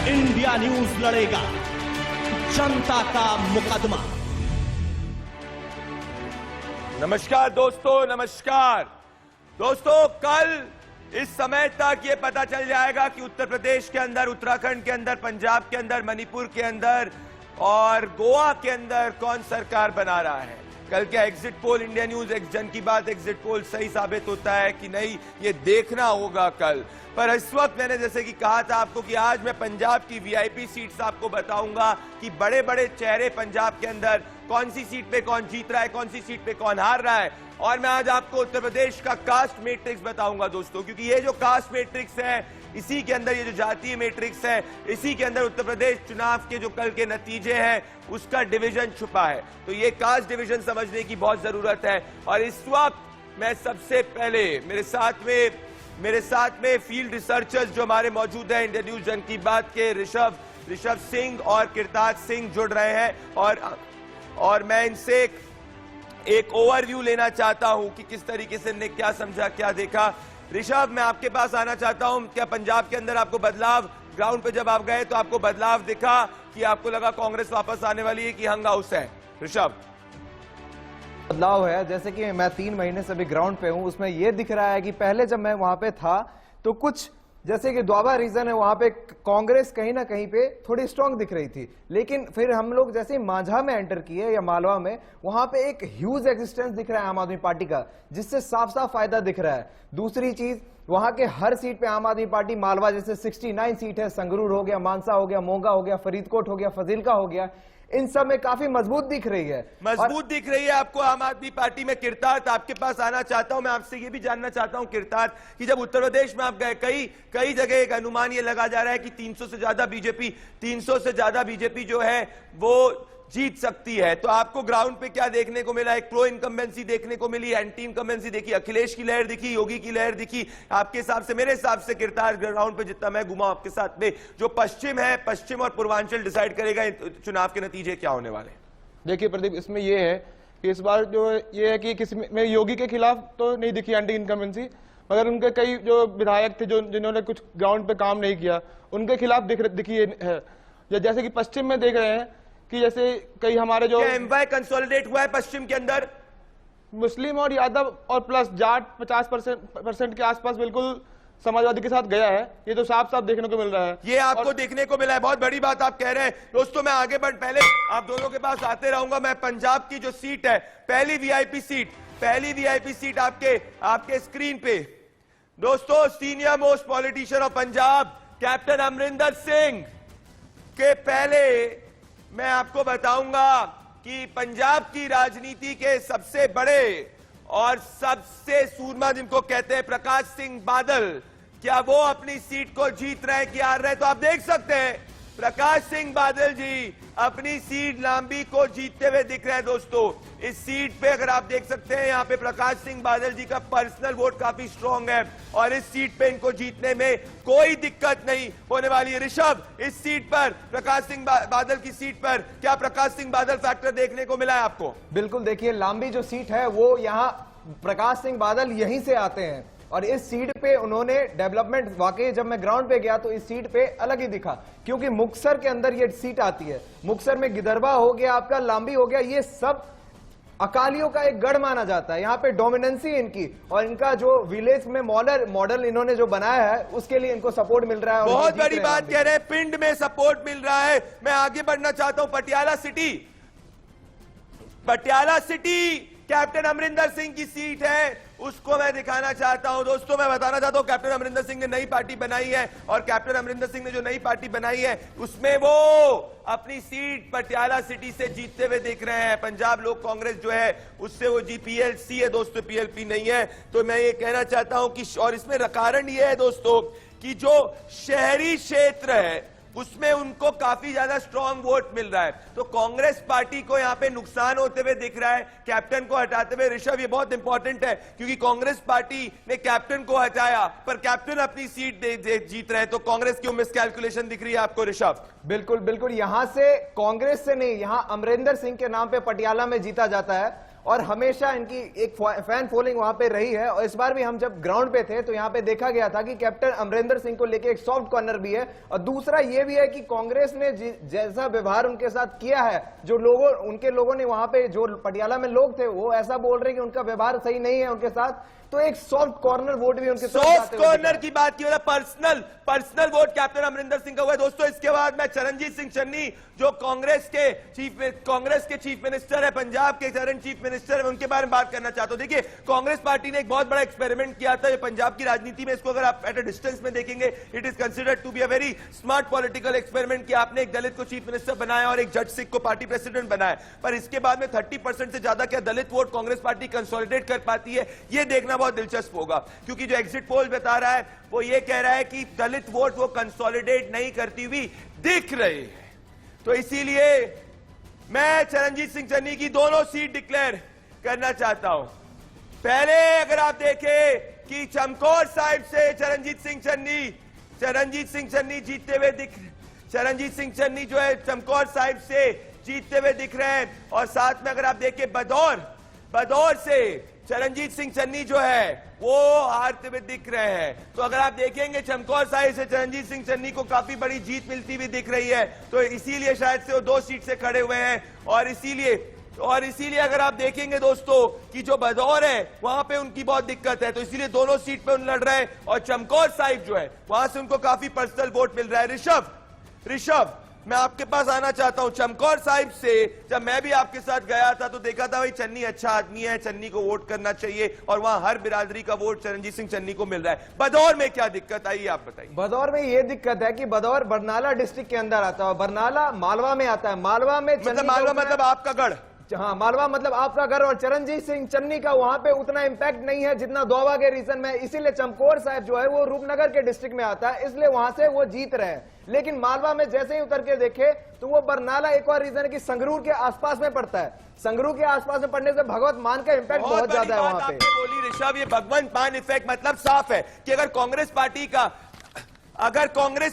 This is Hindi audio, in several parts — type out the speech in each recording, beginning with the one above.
इंडिया न्यूज लड़ेगा जनता का मुकदमा। नमस्कार दोस्तों, नमस्कार दोस्तों। कल इस समय तक ये पता चल जाएगा कि उत्तर प्रदेश के अंदर, उत्तराखंड के अंदर, पंजाब के अंदर, मणिपुर के अंदर और गोवा के अंदर कौन सरकार बना रहा है। कल क्या एग्जिट पोल, इंडिया न्यूज जन की बात एग्जिट पोल सही साबित होता है कि नहीं, ये देखना होगा कल। पर इस वक्त मैंने जैसे कि कहा था आपको कि आज मैं पंजाब की वीआईपी सीट्स आपको बताऊंगा कि बड़े बड़े चेहरे पंजाब के अंदर कौन सी सीट पे कौन जीत रहा है, कौन सी सीट पे कौन हार रहा है। और मैं आज आपको उत्तर प्रदेश का कास्ट मैट्रिक्स बताऊंगा दोस्तों, क्योंकि ये जो कास्ट मैट्रिक्स है, इसी के अंदर ये जो जातीय मैट्रिक्स है, इसी के अंदर उत्तर प्रदेश चुनाव के जो कल के नतीजे हैं उसका डिवीजन छुपा है। तो ये कास्ट डिवीजन समझने की बहुत जरूरत है। और इस वक्त मैं सबसे पहले मेरे साथ में फील्ड रिसर्चर्स जो हमारे मौजूद हैं, इंडिया न्यूज जन की बात के ऋषभ सिंह और किरताज सिंह जुड़ रहे हैं और मैं इनसे एक ओवरव्यू लेना चाहता हूं कि किस तरीके से इन्हें क्या समझा, क्या देखा। ऋषभ, मैं आपके पास आना चाहता हूं। क्या पंजाब के अंदर आपको बदलाव, ग्राउंड पे जब आप गए तो आपको बदलाव दिखा कि आपको लगा कांग्रेस वापस आने वाली है कि हंग हाउस है? ऋषभ, बदलाव है, जैसे कि मैं 3 महीने से भी ग्राउंड पे हूं, उसमें यह दिख रहा है कि पहले जब मैं वहां पे था तो कुछ जैसे कि द्वाबा रीजन है, वहां पे कांग्रेस कहीं ना कहीं पे थोड़ी स्ट्रांग दिख रही थी। लेकिन फिर हम लोग जैसे मांझा में एंटर किए या मालवा में, वहां पे एक ह्यूज एग्जिस्टेंस दिख रहा है आम आदमी पार्टी का, जिससे साफ साफ फायदा दिख रहा है। दूसरी चीज, वहां के हर सीट पे आम आदमी पार्टी, मालवा जैसे 69 सीट है, संगरूर हो गया, मानसा हो गया, मोगा हो गया, फरीदकोट हो गया, फजीलका हो गया, इन सब में काफी मजबूत दिख रही है। मजबूत दिख रही है आपको आम आदमी पार्टी में। किरताज, आपके पास आना चाहता हूं। मैं आपसे ये भी जानना चाहता हूं किरताज, कि जब उत्तर प्रदेश में आप गए, कई जगह एक अनुमान ये लगा जा रहा है कि 300 से ज्यादा बीजेपी जो है वो जीत सकती है। तो आपको ग्राउंड पे क्या देखने को मिला? एक प्रो इनकम्बेंसी देखने को मिली, एंटी इनकम्बेंसी देखी, अखिलेश की लहर दिखी, योगी की लहर दिखी। आपके हिसाब से, मेरे हिसाब से किरताज, ग्राउंड पे जितना मैं घुमा आपके साथ में, जो पश्चिम है, पश्चिम और पूर्वांचल डिसाइड करेगा चुनाव के नतीजे क्या होने वाले। देखिए प्रदीप, इसमें यह है कि इस बार जो ये है कि किसी में योगी के खिलाफ तो नहीं दिखी एंटी इनकम्बेंसी, मगर उनके कई जो विधायक थे जिन्होंने कुछ ग्राउंड पे काम नहीं किया, उनके खिलाफ दिखी है। जैसे कि पश्चिम में देख रहे हैं कि जैसे कई हमारे जो एमवाई कंसोलिडेट हुआ है पश्चिम के अंदर, मुस्लिम और यादव और प्लस जाट 50% के आसपास बिल्कुल समाजवादी के साथ गया है। ये तो साफ साफ देखने को मिल रहा है। ये आपको देखने को मिला है, बहुत बड़ी बात आप कह रहे हैं दोस्तों। मैं आगे पहले आप दोनों के पास आते रहूंगा। मैं पंजाब की जो सीट है, पहली वीआईपी सीट आपके स्क्रीन पे दोस्तों, senior most politician of Punjab captain Amarinder Singh के पहले मैं आपको बताऊंगा कि पंजाब की राजनीति के सबसे बड़े और सबसे सूरमा जिनको कहते हैं प्रकाश सिंह बादल, क्या वो अपनी सीट को जीत रहे हैं कि हार रहे हैं? तो आप देख सकते हैं प्रकाश सिंह बादल जी अपनी सीट लांबी को जीतते हुए दिख रहे हैं दोस्तों। इस सीट पे अगर आप देख सकते हैं, यहाँ पे प्रकाश सिंह बादल जी का पर्सनल वोट काफी स्ट्रांग है और इस सीट पे इनको जीतने में कोई दिक्कत नहीं होने वाली है। ऋषभ, इस सीट पर, प्रकाश सिंह बादल की सीट पर क्या प्रकाश सिंह बादल फैक्टर देखने को मिला है आपको? बिल्कुल, देखिए लांबी जो सीट है वो यहाँ प्रकाश सिंह बादल यहीं से आते हैं और इस सीट पे उन्होंने डेवलपमेंट, वाकई जब मैं ग्राउंड पे गया तो इस सीट पे अलग ही दिखा, क्योंकि मुक्तसर के अंदर ये सीट आती है। मुक्तसर में गिदरबा हो गया, आपका लांबी हो गया, ये सब अकालियों का एक गढ़ माना जाता है। यहाँ पे डोमिनेंसी इनकी, और इनका जो विलेज में मॉडल इन्होंने जो बनाया है उसके लिए इनको सपोर्ट मिल रहा है। बहुत बड़ी बात कह रहे हैं, पिंड में सपोर्ट मिल रहा है। मैं आगे बढ़ना चाहता हूं। पटियाला सिटी कैप्टन अमरिंदर सिंह की सीट है, उसको मैं दिखाना चाहता हूं दोस्तों। मैं बताना चाहता हूं कैप्टन अमरिंदर सिंह ने नई पार्टी बनाई है और कैप्टन अमरिंदर सिंह ने जो नई पार्टी बनाई है उसमें वो अपनी सीट पटियाला सिटी से जीतते हुए दिख रहे हैं। पंजाब लोक कांग्रेस जो है उससे वो पीएलसी है दोस्तों, पीएलपी नहीं है। तो मैं ये कहना चाहता हूं कि, और इसमें कारण ये है दोस्तों कि जो शहरी क्षेत्र है उसमें उनको काफी ज्यादा स्ट्रांग वोट मिल रहा है। तो कांग्रेस पार्टी को यहां पे नुकसान होते हुए दिख रहा है कैप्टन को हटाते हुए। ऋषभ, ये बहुत इंपॉर्टेंट है क्योंकि कांग्रेस पार्टी ने कैप्टन को हटाया पर कैप्टन अपनी सीट जीत रहे हैं, तो कांग्रेस की मिसकैलकुलेशन दिख रही है आपको ऋषभ? बिल्कुल बिल्कुल, यहां से कांग्रेस से नहीं, यहां अमरिंदर सिंह के नाम पे पटियाला में जीता जाता है और हमेशा इनकी एक फैन फॉलोइंग वहां पे रही है। और इस बार भी हम जब ग्राउंड पे थे तो यहाँ पे देखा गया था कि कैप्टन अमरिंदर सिंह को लेके एक सॉफ्ट कॉर्नर भी है। और दूसरा ये भी है कि कांग्रेस ने जैसा व्यवहार उनके साथ किया है, जो उनके लोगों ने वहां पे, जो पटियाला में लोग थे वो ऐसा बोल रहे हैं कि उनका व्यवहार सही नहीं है उनके साथ, तो एक सॉफ्ट कॉर्नर वोट भी उनके सॉफ्ट कॉर्नर की बात की, personal vote captain Amarinder Singh का हुआ है। दोस्तों इसके बाद मैं चरणजीत सिंह चन्नी जो कांग्रेस के चीफ मिनिस्टर है, पंजाब के करंट चीफ मिनिस्टर है, उनके बारे में बात करना चाहता हूं। देखिए कांग्रेस पार्टी ने एक बहुत बड़ा एक्सपेरिमेंट किया था ये पंजाब की राजनीति में, इसको अगर आप एट अ डिस्टेंस में देखेंगे it is considered to be a very smart political experiment कि आपने एक दलित को चीफ मिनिस्टर बनाया और एक जट सिख को पार्टी प्रेसिडेंट बनाया, पर इसके बाद में 30% से ज्यादा क्या दलित वोट कांग्रेस पार्टी कंसोलिडेट कर पाती है, ये देखना बहुत दिलचस्प होगा। क्योंकि जो एग्जिट पोल बता रहा है वो ये कह रहा है कि दलित वोट वो कंसोलिडेट नहीं करती हुई दिख रही है। तो इसीलिए मैं चरणजीत सिंह चन्नी की दोनों सीट डिक्लेयर करना चाहता हूं। पहले अगर आप देखें कि चमकौर साहिब से चरणजीत सिंह चन्नी जीतते हुए चरणजीत सिंह चन्नी जो है चमकौर साहिब से जीतते हुए दिख रहे हैं। और साथ में अगर आप देखें बदौर से चरणजीत सिंह चन्नी जो है वो हारते हुए दिख रहे हैं। तो अगर आप देखेंगे चमकौर साहिब से चरणजीत सिंह चन्नी को काफी बड़ी जीत मिलती हुई दिख रही है, तो इसीलिए शायद से वो 2 सीट से खड़े हुए हैं। और इसीलिए अगर आप देखेंगे दोस्तों कि जो बदौर है वहां पे उनकी बहुत दिक्कत है, तो इसीलिए दोनों सीट पे उन लड़ रहे हैं। और चमकौर साहिब जो है वहां से उनको काफी पर्सनल वोट मिल रहा है। ऋषभ मैं आपके पास आना चाहता हूं। चमकौर साहिब से जब मैं भी आपके साथ गया था तो देखा था भाई चन्नी अच्छा आदमी है, चन्नी को वोट करना चाहिए, और वहां हर बिरादरी का वोट चरणजीत सिंह चन्नी को मिल रहा है। बदौर में क्या दिक्कत आई आप बताइए। बदौर में ये दिक्कत है कि बदौर बरनाला डिस्ट्रिक्ट के अंदर आता है, बरनाला मालवा में आता है। मालवा में मतलब आपका गढ़, हाँ मालवा मतलब आपका घर, और चरणजीत सिंह चन्नी का वहां पे उतना इंपैक्ट नहीं है जितना दोबा के रीजन में, इसीलिए चमकौर साहिब जो है वो रूपनगर के डिस्ट्रिक्ट में आता है, इसलिए वहां से वो जीत रहे हैं। लेकिन मालवा में जैसे ही उतर के देखे तो वो बरनाला, एक और रीजन है कि संगरूर के आसपास में पड़ता है। संगरूर के आसपास में पड़ने से भगवंत मान का इंपैक्ट बहुत ज्यादा है वहां पे। बोली ऋषभ, ये भगवंत मान इफेक्ट मतलब साफ है कि अगर कांग्रेस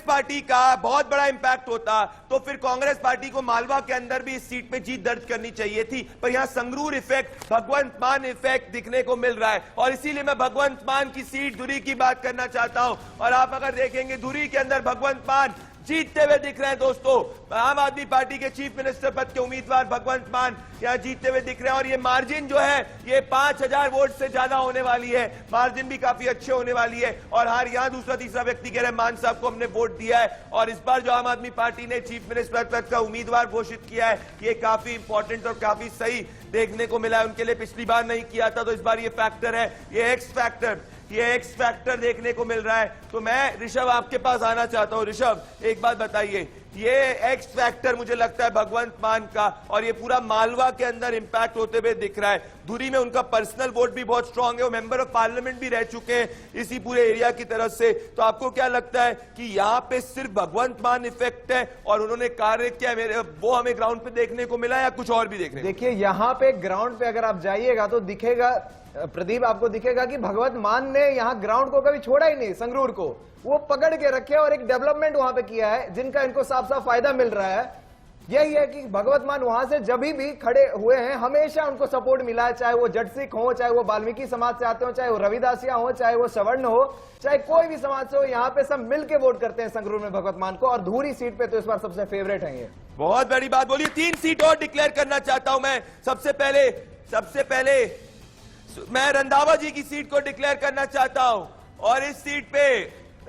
पार्टी का बहुत बड़ा इंपैक्ट होता तो फिर कांग्रेस पार्टी को मालवा के अंदर भी इस सीट में जीत दर्ज करनी चाहिए थी, पर यहां संगरूर इफेक्ट, भगवंत मान इफेक्ट दिखने को मिल रहा है। और इसीलिए मैं भगवंत मान की सीट धुरी की बात करना चाहता हूं। और आप अगर देखेंगे धुरी के अंदर भगवंत मान जीतते हुए दिख रहे हैं दोस्तों। आम आदमी पार्टी के चीफ मिनिस्टर पद के उम्मीदवार भगवंत मान यहां जीतते हुए दिख रहे हैं। और ये मार्जिन जो है ये 5000 वोट से ज्यादा होने वाली है, मार्जिन भी काफी अच्छे होने वाली है। और हर यहां दूसरा तीसरा व्यक्ति कह रहे हैं मान साहब को हमने वोट दिया है। और इस बार जो आम आदमी पार्टी ने चीफ मिनिस्टर पद का उम्मीदवार घोषित किया है ये काफी इंपॉर्टेंट और काफी सही देखने को मिला है। उनके लिए पिछली बार नहीं किया था, तो इस बार ये फैक्टर है, ये एक्स फैक्टर देखने को मिल रहा है। तो मैं ऋषभ आपके पास आना चाहता हूं। ऋषभ एक बात बताइए, ये एक्स फैक्टर मुझे लगता है भगवंत मान का, और ये पूरा मालवा के अंदर इंपैक्ट होते हुए दिख रहा है। धुरी में उनका पर्सनल वोट भी बहुत स्ट्रांग है, वो मेंबर ऑफ पार्लियामेंट भी रह चुके हैं इसी पूरे एरिया की तरफ से। तो आपको क्या लगता है कि यहाँ पे सिर्फ भगवंत मान इफेक्ट है और उन्होंने कार्य किया, वो हमें ग्राउंड पे देखने को मिला या कुछ और भी देखने? देखिए यहाँ पे ग्राउंड पे अगर आप जाइएगा तो दिखेगा प्रदीप, आपको दिखेगा कि भगवंत मान ने यहाँ ग्राउंड को कभी छोड़ा ही नहीं, संगरूर को वो पकड़ के रखे और एक डेवलपमेंट वहां पे किया है जिनका इनको साफ साफ फायदा मिल रहा है। यही है कि भगवंत मान वहां से जब भी खड़े हुए हैं हमेशा उनको सपोर्ट मिला है, चाहे वो जट सिख हो, चाहे वो वाल्मीकि समाज से आते हो, चाहे वो रविदासिया हो, चाहे वो सवर्ण हो, चाहे कोई भी समाज से हो, यहाँ पे सब मिलके वोट करते हैं संगरूर में भगवंत मान को। और धूरी सीट पे तो इस बार सबसे फेवरेट है ये। बहुत बड़ी बात बोली। 3 सीट और डिक्लेयर करना चाहता हूं मैं। सबसे पहले मैं रंधावा जी की सीट को डिक्लेयर करना चाहता हूं, और इस सीट पे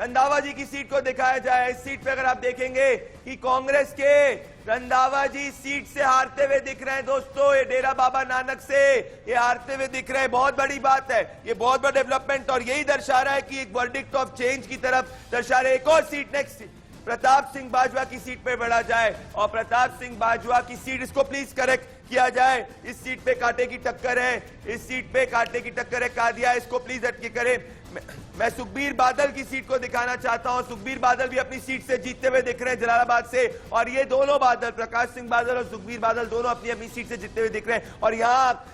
रंधावा जी की सीट को दिखाया जाए। इस सीट पे अगर आप देखेंगे कि कांग्रेस के रंधावा जी सीट से हारते हुए दिख रहे हैं दोस्तों, ये डेरा बाबा नानक से ये हारते हुए दिख रहे हैं। बहुत बड़ी बात है, ये बहुत बड़ा डेवलपमेंट, और यही दर्शा रहा है कि एक वर्डिक्ट ऑफ चेंज की तरफ दर्शा रहे। एक और सीट नेक्स्ट प्रताप सिंह बाजवा की सीट पे बढ़ा जाए, और प्रताप सिंह बाजवा की सीट, इसको प्लीज करेक्ट किया जाए, इस सीट पे कांटे की टक्कर है, इस सीट पे कांटे की टक्कर है कादिया, इसको प्लीज हटके करें। मैं सुखबीर बादल की सीट को दिखाना चाहता हूं। सुखबीर बादल भी अपनी सीट से जीतते हुए दिख रहे हैं जलालाबाद से, और ये दोनों बादल, प्रकाश सिंह बादल और सुखबीर बादल, दोनों अपनी अपनी सीट से जीतते हुए दिख रहे हैं। और यहाँ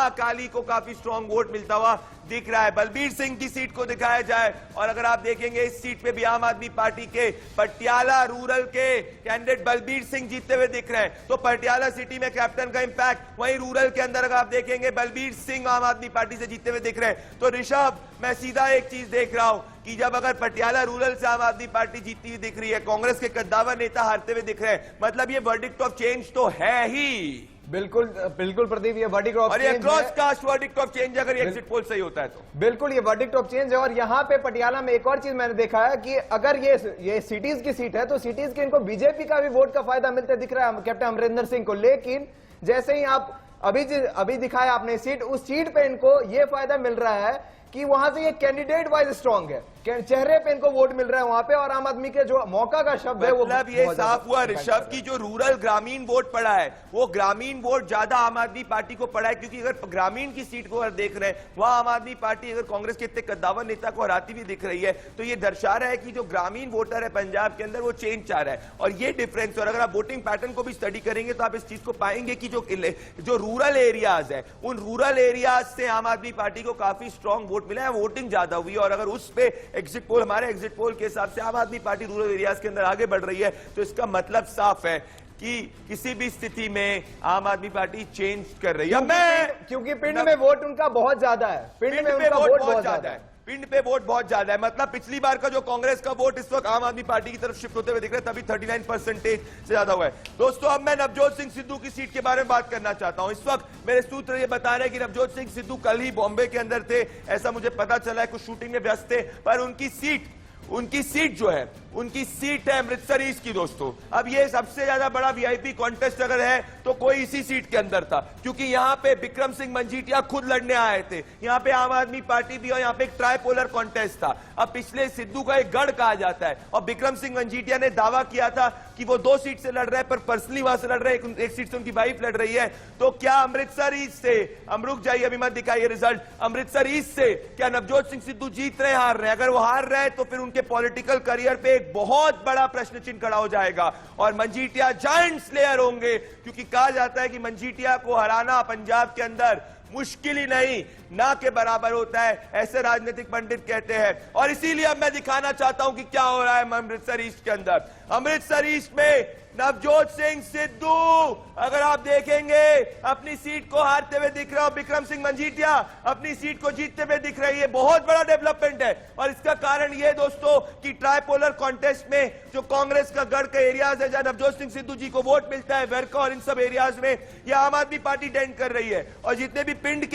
अकाली को काफी स्ट्रॉन्ग वोट मिलता हुआ दिख रहा है। बलबीर सिंह की सीट को दिखाया जाए, और अगर आप देखेंगे इस सीट पे भी आम आदमी पार्टी के पटियाला रूरल के कैंडिडेट बलबीर सिंह जीतते हुए दिख रहे हैं। तो पटियाला सिटी में कैप्टन का इंपैक्ट, वहीं रूरल के अंदर अगर आप देखेंगे बलबीर सिंह आम आदमी पार्टी से जीतते हुए दिख रहे हैं। तो ऋषभ, मैं सीधा एक चीज देख रहा हूं कि जब अगर पटियाला रूरल से आम आदमी पार्टी जीतती हुई दिख रही है, कांग्रेस के कद्दावर नेता हारते हुए दिख रहे हैं, मतलब ये वर्डिक्ट ऑफ चेंज तो है ही। बिल्कुल बिल्कुल प्रदीप, ये वर्डिक्ट ऑफ और चेंज ये cross caste verdict of change अगर एग्जिट पोल सही होता है तो बिल्कुल ये वर्डिक्ट ऑफ चेंज है। और यहाँ पे पटियाला में एक और चीज मैंने देखा है कि अगर ये सिटीज की सीट है तो सिटीज के इनको बीजेपी का भी वोट का फायदा मिलते दिख रहा है कैप्टन अमरिंदर सिंह को। लेकिन जैसे ही आप अभी दिखाया आपने सीट, उस सीट पे इनको ये फायदा मिल रहा है कि वहां से ये कैंडिडेट वाइज स्ट्रांग है, चेहरे पे इनको वोट मिल रहा है वहां पे, और आम आदमी के जो मौका का शब्द है वो मतलब ये साफ हुआ ऋषभ की जो रूरल ग्रामीण वोट पड़ा है वो ग्रामीण वोट ज्यादा आम आदमी पार्टी को पड़ा है, क्योंकि अगर ग्रामीण की सीट को अगर देख रहे हैं वहां आम आदमी पार्टी अगर कांग्रेस के इतने कद्दावर नेता को हराती हुई दिख रही है, तो ये दर्शा रहा है कि जो ग्रामीण वोटर है पंजाब के अंदर वो चेंज चाह रहा है। और ये डिफरेंस, और अगर आप वोटिंग पैटर्न को भी स्टडी करेंगे तो आप इस चीज को पाएंगे कि जो रूरल एरियाज है उन रूरल एरियाज से आम आदमी पार्टी को काफी स्ट्रॉन्ग वोट मिला है, वोटिंग ज्यादा हुई है। और अगर उस पे एग्जिट पोल, हमारे एग्जिट पोल के हिसाब से आम आदमी पार्टी रूरल एरियाज के अंदर आगे बढ़ रही है, तो इसका मतलब साफ है कि किसी भी स्थिति में आम आदमी पार्टी चेंज कर रही है। क्योंकि पिंड में वोट उनका बहुत ज्यादा है, पिंड में उनका वोट बहुत ज्यादा है, पिंड पे वोट बहुत ज्यादा है। मतलब पिछली बार का जो कांग्रेस का वोट इस वक्त आम आदमी पार्टी की तरफ शिफ्ट होते हुए दिख रहा है, तभी 39% से ज्यादा हुआ है। दोस्तों, अब मैं नवजोत सिंह सिद्धू की सीट के बारे में बात करना चाहता हूं। इस वक्त मेरे सूत्र ये बता रहे हैं कि नवजोत सिंह सिद्धू कल ही बॉम्बे के अंदर थे, ऐसा मुझे पता चला है, कुछ शूटिंग में व्यस्त थे, पर उनकी सीट जो है उनकी सीट है अमृतसर ईस्ट की। दोस्तों, अब ये सबसे ज्यादा बड़ा वीआईपी कॉन्टेस्ट अगर है तो कोई इसी सीट के अंदर था, क्योंकि यहां पे बिक्रम सिंह मंजीठिया खुद लड़ने आए थे, यहां पे आम आदमी पार्टी भी, और यहां पे एक ट्राइपोलर कॉन्टेस्ट था। अब पिछले सिद्धू का एक गढ़ कहा जाता है, और बिक्रम सिंह मंजीठिया ने दावा किया था कि वो 2 सीट से लड़ रहे हैं, पर पर्सनली वहां से लड़ रहे हैं, एक सीट से उनकी वाइफ लड़ रही है। तो क्या अमृतसर ईस्ट से, रुक जाइए अभी मत दिखाइए रिजल्ट, अमृतसर ईस्ट से क्या नवजोत सिंह सिद्धू जीत रहे हैं, हार रहे हैं? अगर वो हार रहे हैं तो फिर उनके पॉलिटिकल करियर पे एक बहुत बड़ा प्रश्न चिन्ह खड़ा हो जाएगा, और मंजीठिया जायंट स्लेयर होंगे, क्योंकि कहा जाता है कि मंजीठिया को हराना पंजाब के अंदर मुश्किल ही नहीं, ना के बराबर होता है, ऐसे राजनीतिक पंडित कहते हैं। और इसीलिए अब मैं दिखाना चाहता हूं कि क्या हो रहा है अमृतसर ईस्ट के अंदर। अमृतसर ईस्ट में नवजोत सिंह सिद्धू अगर आप देखेंगे अपनी सीट को हारते हुए दिख रहे हो, बिक्रम सिंह मंजीठिया अपनी सीट को जीतते हुए दिख रही है। बहुत बड़ा डेवलपमेंट है, और इसका कारण यह दोस्तों कि ट्राइपोलर कॉन्टेस्ट में जो कांग्रेस का गढ़ के एरियाज है जहां नवजोत सिंह सिद्धू जी को वोट मिलता है, वेरका और इन सब एरियाज में यह आम आदमी पार्टी डेंट कर रही है। और जितने भी पिंड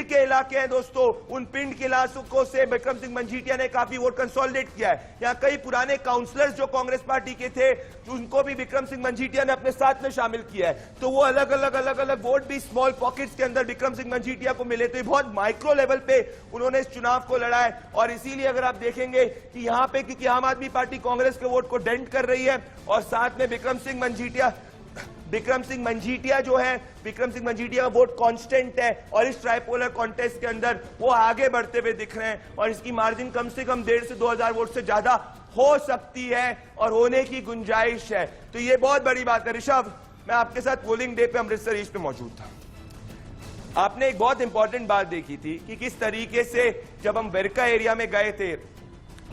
के इलाके हैं दोस्तों, उन पिंड के इलाकों से बिक्रम सिंह मंजीठिया ने काफी वोट कंसोलिडेट किया है। यहाँ कई पुराने काउंसलर्स जो कांग्रेस पार्टी के थे उनको भी बिक्रम सिंह मंजीठिया ने अपने साथ में शामिल किया है, तो वो अलग अलग वोट भी स्मॉल पॉकेट्स के अंदर बिक्रम सिंह मंजीठिया को मिले। तो ये बहुत माइक्रो लेवल पे उन्होंने इस चुनाव को लड़ा है, और इसीलिए अगर आप देखेंगे कि यहाँ पे क्योंकि आम आदमी पार्टी कांग्रेस के वोट को डेंट कर रही है, और साथ में बिक्रम सिंह मंजीठिया जो है, बिक्रम सिंह मंजीठिया का वोट कांस्टेंट है, और इस ट्राइपोलर कॉन्टेस्ट के अंदर वो आगे बढ़ते हुए दिख रहे हैं, और इसकी मार्जिन कम से कम 1,500 से 2,000 वोट से ज्यादा हो सकती है और होने की गुंजाइश है। तो ये बहुत बड़ी बात है। ऋषभ, मैं आपके साथ पोलिंग डे पे अमृतसर ईस्ट में मौजूद था। आपने एक बहुत इंपॉर्टेंट बात देखी थी कि किस तरीके से जब हम वेरका एरिया में गए थे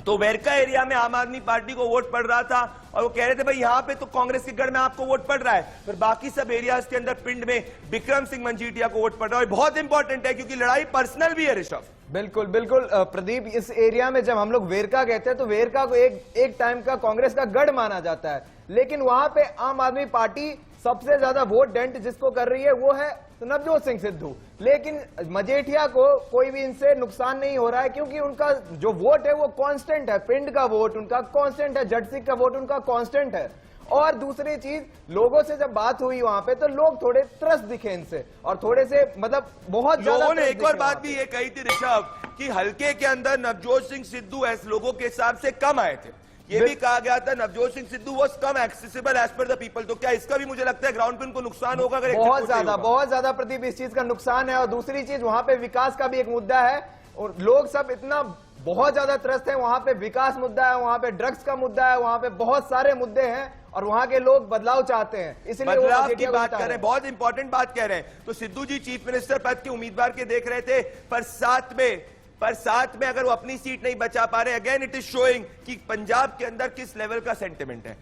तो वेरका एरिया में आम आदमी पार्टी को वोट पड़ रहा था, और वो कह रहे थे भाई यहां पे तो कांग्रेस के गढ़ में आपको वोट पड़ रहा है, फिर बाकी सब एरियाज के अंदर पिंड में बिक्रम सिंह मंजीठिया को वोट पड़ रहा है। बहुत इंपॉर्टेंट है क्योंकि लड़ाई पर्सनल भी है ऋषभ। बिल्कुल बिल्कुल प्रदीप, इस एरिया में जब हम लोग वेरका कहते हैं तो वेरका को एक टाइम का कांग्रेस का गढ़ माना जाता है, लेकिन वहां पे आम आदमी पार्टी सबसे ज्यादा वोट डेंट जिसको कर रही है वो है नवजोत सिंह सिद्धू। लेकिन मजेठिया को कोई भी इनसे नुकसान नहीं हो रहा है, क्योंकि उनका जो वोट है वो कांस्टेंट है, पिंड का वोट उनका कांस्टेंट है, जटसिक का वोट उनका कांस्टेंट है। और दूसरी चीज, लोगों से जब बात हुई वहां पे तो लोग थोड़े त्रस्त दिखे इनसे, और थोड़े से मतलब बहुत लोगों ने एक और बात भी ये कही थी ऋषभ कि हल्के के अंदर नवजोत सिंह सिद्धू ऐसे लोगों के हिसाब से कम आए थे। ये भी कहा गया था Navjot Singh Sidhu was come accessible as per the people. तो क्या इसका भी मुझे लगता है ग्राउंड पे उनको नुकसान होगा? अगर बहुत ज्यादा प्रदीप इस चीज का नुकसान है। और दूसरी चीज, वहां पे विकास का भी एक मुद्दा है, और लोग सब इतना बहुत ज्यादा त्रस्त है। वहां पे विकास मुद्दा है, वहां पे ड्रग्स का मुद्दा है, वहां पे बहुत सारे मुद्दे हैं और वहां के लोग बदलाव चाहते हैं, इसलिए वो बदलाव की मजीठिया को बात जिता कर रहे रहे हैं, बहुत इंपॉर्टेंट बात कह रहे हैं। तो सिद्धू जी चीफ मिनिस्टर पद के उम्मीदवार के देख रहे थे, पर साथ में अगर वो अपनी सीट नहीं बचा पा रहे, अगेन इट इज शोइंग कि पंजाब के अंदर किस लेवल का सेंटिमेंट है।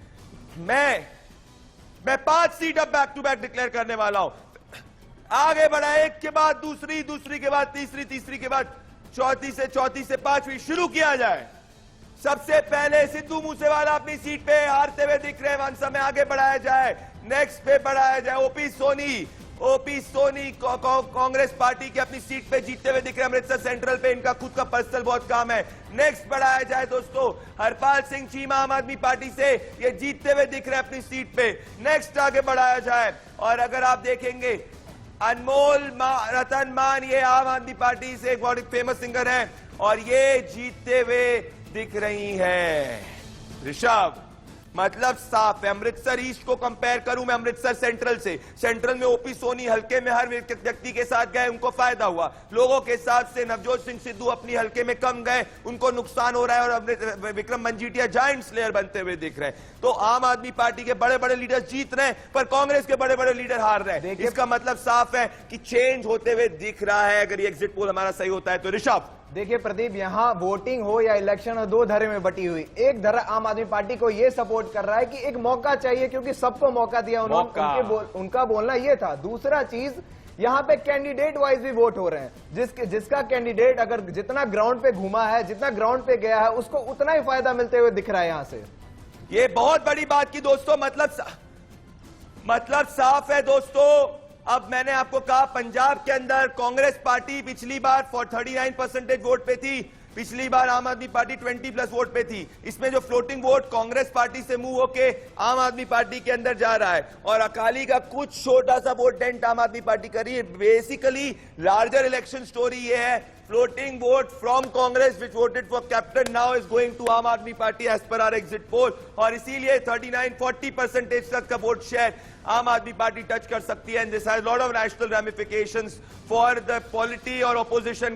मैं 5 सीट अब बैक टू बैक डिक्लेयर करने वाला हूं। आगे बढ़ा, एक के बाद दूसरी, दूसरी के बाद तीसरी, तीसरी के बाद चौथी से पांचवी शुरू किया जाए। सबसे पहले सिद्धू मूसेवाला अपनी सीट पे हारते हुए दिख रहे हैं, वन समय आगे बढ़ाया जाए। नेक्स्ट पे बढ़ाया जाए ओपी सोनी कांग्रेस पार्टी की अपनी सीट पे जीतते हुए दिख रहे हैं अमृतसर सेंट्रल पे, इनका खुद का पर्सनल बहुत काम है। नेक्स्ट बढ़ाया जाए दोस्तों हरपाल सिंह चीमा आम आदमी पार्टी से, ये जीतते हुए दिख रहे हैं अपनी सीट पे। नेक्स्ट आगे बढ़ाया जाए, और अगर आप देखेंगे अनमोल रतन मान, ये आम आदमी पार्टी से एक बहुत फेमस सिंगर हैं और ये जीतते हुए दिख रही है। ऋषभ, मतलब साफ है। अमृतसर ईस्ट को कंपेयर करूं मैं अमृतसर सेंट्रल से, सेंट्रल में ओपी सोनी हल्के में हर व्यक्ति के साथ गए, उनको फायदा हुआ। लोगों के हिसाब से नवजोत सिंह सिद्धू अपनी हल्के में कम गए, उनको नुकसान हो रहा है, और विक्रम मजीठिया जायंट स्लेयर बनते हुए दिख रहे हैं। तो आम आदमी पार्टी के बड़े बड़े लीडर जीत रहे हैं, पर कांग्रेस के बड़े बड़े लीडर हार रहे हैं। इसका मतलब साफ है कि चेंज होते हुए दिख रहा है, अगर ये एग्जिट पोल हमारा सही होता है तो। ऋषभ, देखिए प्रदीप, यहाँ वोटिंग हो या इलेक्शन हो, दो धड़े में बटी हुई। एक धड़ा आम आदमी पार्टी को यह सपोर्ट कर रहा है कि एक मौका चाहिए, क्योंकि सबको मौका दिया उन्होंने, उनका बोलना यह था। दूसरा चीज, यहाँ पे कैंडिडेट वाइज भी वोट हो रहे हैं, जिसका कैंडिडेट अगर जितना ग्राउंड पे घूमा है, जितना ग्राउंड पे गया है, उसको उतना ही फायदा मिलते हुए दिख रहा है। यहाँ से ये बहुत बड़ी बात की दोस्तों, मतलब साफ है दोस्तों। अब मैंने आपको कहा पंजाब के अंदर कांग्रेस पार्टी पिछली बार 39% वोट पे थी, पिछली बार आम आदमी पार्टी 20+ वोट पे थी। इसमें जो फ्लोटिंग वोट कांग्रेस पार्टी से मूव होके आम आदमी पार्टी के अंदर जा रहा है, और अकाली का कुछ छोटा सा वोट डेंट आम आदमी पार्टी कर रही है। बेसिकली लार्जर इलेक्शन स्टोरी ये है, floating vote from Congress which voted for Captain now is going to Aam Aadmi Party as per our exit poll, और इसीलिए 39-40% तक का वोट शेयर आम आदमी पार्टी टच कर सकती है। And this has lot of national ramifications for the polity और ऑपोजिशन।